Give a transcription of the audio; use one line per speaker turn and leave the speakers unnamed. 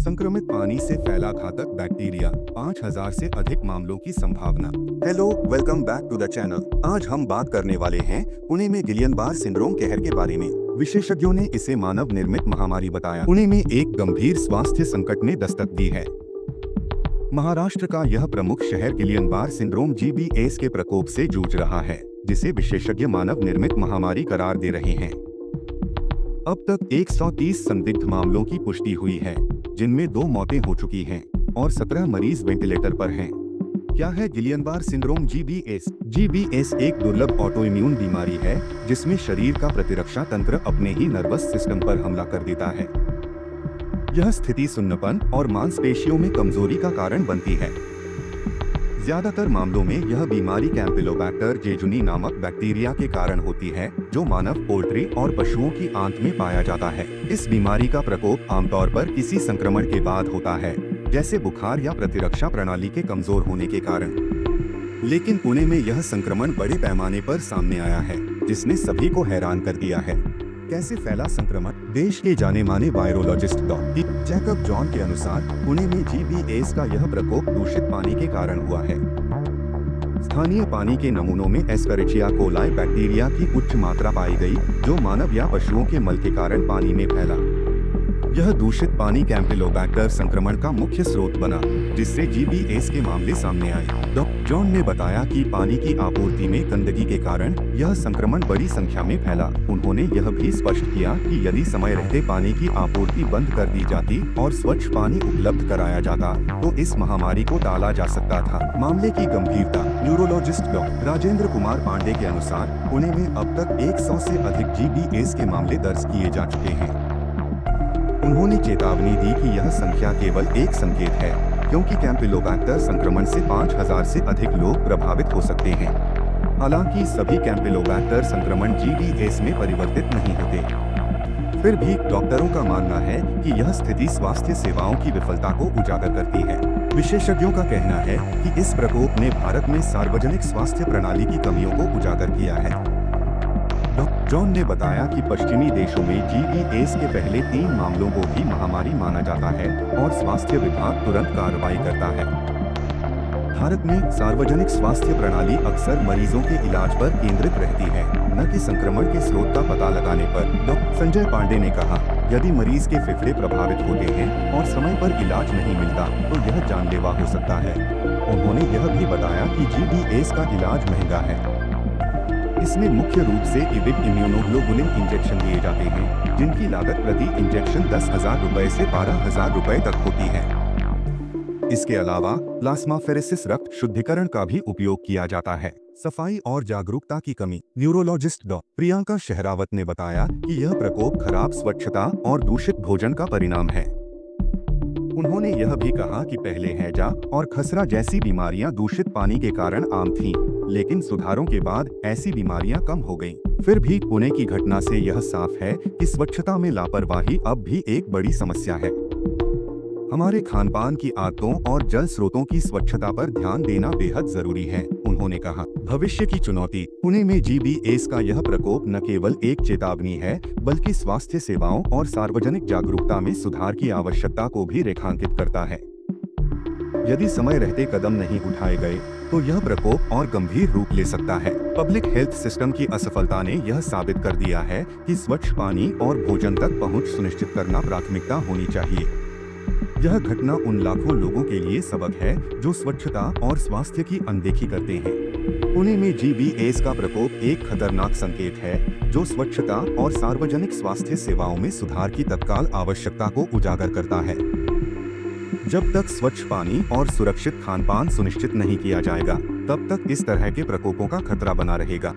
संक्रमित पानी से फैला घातक बैक्टीरिया, 5000 से अधिक मामलों की संभावना। Hello, welcome back to the channel. आज हम बात करने वाले हैं पुणे में गिलियन-बार सिंड्रोम कहर के बारे में। विशेषज्ञों ने इसे मानव निर्मित महामारी बताया। पुणे में एक गंभीर स्वास्थ्य संकट ने दस्तक दी है। महाराष्ट्र का यह प्रमुख शहर गिलियन-बार सिंड्रोम GBS के प्रकोप से जूझ रहा है, जिसे विशेषज्ञ मानव निर्मित महामारी करार दे रहे हैं। अब तक 130 संदिग्ध मामलों की पुष्टि हुई है, जिनमें 2 मौतें हो चुकी हैं और 17 मरीज वेंटिलेटर पर हैं। क्या है गिलियन-बार सिंड्रोम GBS? GBS एक दुर्लभ ऑटोइम्यून बीमारी है, जिसमें शरीर का प्रतिरक्षा तंत्र अपने ही नर्वस सिस्टम पर हमला कर देता है। यह स्थिति सुन्नपन और मांसपेशियों में कमजोरी का कारण बनती है। ज्यादातर मामलों में यह बीमारी कैम्पिलोबैक्टर जेजुनी नामक बैक्टीरिया के कारण होती है, जो मानव, पोल्ट्री और पशुओं की आंत में पाया जाता है। इस बीमारी का प्रकोप आमतौर पर किसी संक्रमण के बाद होता है, जैसे बुखार या प्रतिरक्षा प्रणाली के कमजोर होने के कारण। लेकिन पुणे में यह संक्रमण बड़े पैमाने पर सामने आया है, जिसने सभी को हैरान कर दिया है। कैसे फैला संक्रमण? देश के जाने माने वायरोलॉजिस्ट डॉक्टर जैकब जॉन के अनुसार पुणे में GBS का यह प्रकोप दूषित पानी के कारण हुआ है। स्थानीय पानी के नमूनों में एस्करिचिया कोलाई बैक्टीरिया की उच्च मात्रा पाई गई, जो मानव या पशुओं के मल के कारण पानी में फैला। यह दूषित पानी कैम्पिलोबैक्टर संक्रमण का मुख्य स्रोत बना, जिससे GBS के मामले सामने आए। डॉक्टर जॉन ने बताया कि पानी की आपूर्ति में गंदगी के कारण यह संक्रमण बड़ी संख्या में फैला। उन्होंने यह भी स्पष्ट किया कि यदि समय रहते पानी की आपूर्ति बंद कर दी जाती और स्वच्छ पानी उपलब्ध कराया जाता, तो इस महामारी को टाला जा सकता था। मामले की गंभीरता। न्यूरोलॉजिस्ट डॉक्टर राजेंद्र कुमार पांडे के अनुसार पुणे में अब तक 100 से अधिक GBS के मामले दर्ज किए जा चुके हैं। उन्होंने चेतावनी दी कि यह संख्या केवल एक संकेत है, क्योंकि कैम्पिलोबैक्टर संक्रमण से 5000 से अधिक लोग प्रभावित हो सकते हैं। हालांकि सभी कैम्पिलोबैक्टर संक्रमण GBS में परिवर्तित नहीं होते। फिर भी डॉक्टरों का मानना है कि यह स्थिति स्वास्थ्य सेवाओं की विफलता को उजागर करती है। विशेषज्ञों का कहना है कि इस प्रकोप ने भारत में सार्वजनिक स्वास्थ्य प्रणाली की कमियों को उजागर किया है। डॉक्टर जॉन ने बताया कि पश्चिमी देशों में GBS के पहले 3 मामलों को भी महामारी माना जाता है और स्वास्थ्य विभाग तुरंत कार्रवाई करता है। भारत में सार्वजनिक स्वास्थ्य प्रणाली अक्सर मरीजों के इलाज पर केंद्रित रहती है, न कि संक्रमण के स्रोत का पता लगाने पर। डॉक्टर संजय पांडे ने कहा, यदि मरीज के फेफड़े प्रभावित होते हैं और समय पर इलाज नहीं मिलता, तो यह जानलेवा हो सकता है। उन्होंने यह भी बताया कि GBS का इलाज महंगा है। इसमें मुख्य रूप से इविड इम्यूनोग्लोबुलिन इंजेक्शन दिए जाते हैं, जिनकी लागत प्रति इंजेक्शन 10,000 रुपए से 12,000 रुपए तक होती है। इसके अलावा प्लाज्माफेरेसिस रक्त शुद्धिकरण का भी उपयोग किया जाता है। सफाई और जागरूकता की कमी। न्यूरोलॉजिस्ट डॉक्टर प्रियंका शेहरावत ने बताया कि यह प्रकोप खराब स्वच्छता और दूषित भोजन का परिणाम है। उन्होंने यह भी कहा कि पहले हैजा और खसरा जैसी बीमारियां दूषित पानी के कारण आम थीं, लेकिन सुधारों के बाद ऐसी बीमारियां कम हो गईं। फिर भी पुणे की घटना से यह साफ है कि स्वच्छता में लापरवाही अब भी एक बड़ी समस्या है। हमारे खानपान की आदतों और जल स्रोतों की स्वच्छता पर ध्यान देना बेहद जरूरी है, उन्होंने कहा। भविष्य की चुनौती। पुणे में GBS का यह प्रकोप न केवल एक चेतावनी है, बल्कि स्वास्थ्य सेवाओं और सार्वजनिक जागरूकता में सुधार की आवश्यकता को भी रेखांकित करता है। यदि समय रहते कदम नहीं उठाए गए, तो यह प्रकोप और गंभीर रूप ले सकता है। पब्लिक हेल्थ सिस्टम की असफलता ने यह साबित कर दिया है कि स्वच्छ पानी और भोजन तक पहुंच सुनिश्चित करना प्राथमिकता होनी चाहिए। यह घटना उन लाखों लोगों के लिए सबक है जो स्वच्छता और स्वास्थ्य की अनदेखी करते हैं। पुणे में GBS का प्रकोप एक खतरनाक संकेत है, जो स्वच्छता और सार्वजनिक स्वास्थ्य सेवाओं में सुधार की तत्काल आवश्यकता को उजागर करता है। जब तक स्वच्छ पानी और सुरक्षित खानपान सुनिश्चित नहीं किया जाएगा, तब तक इस तरह के प्रकोपों का खतरा बना रहेगा।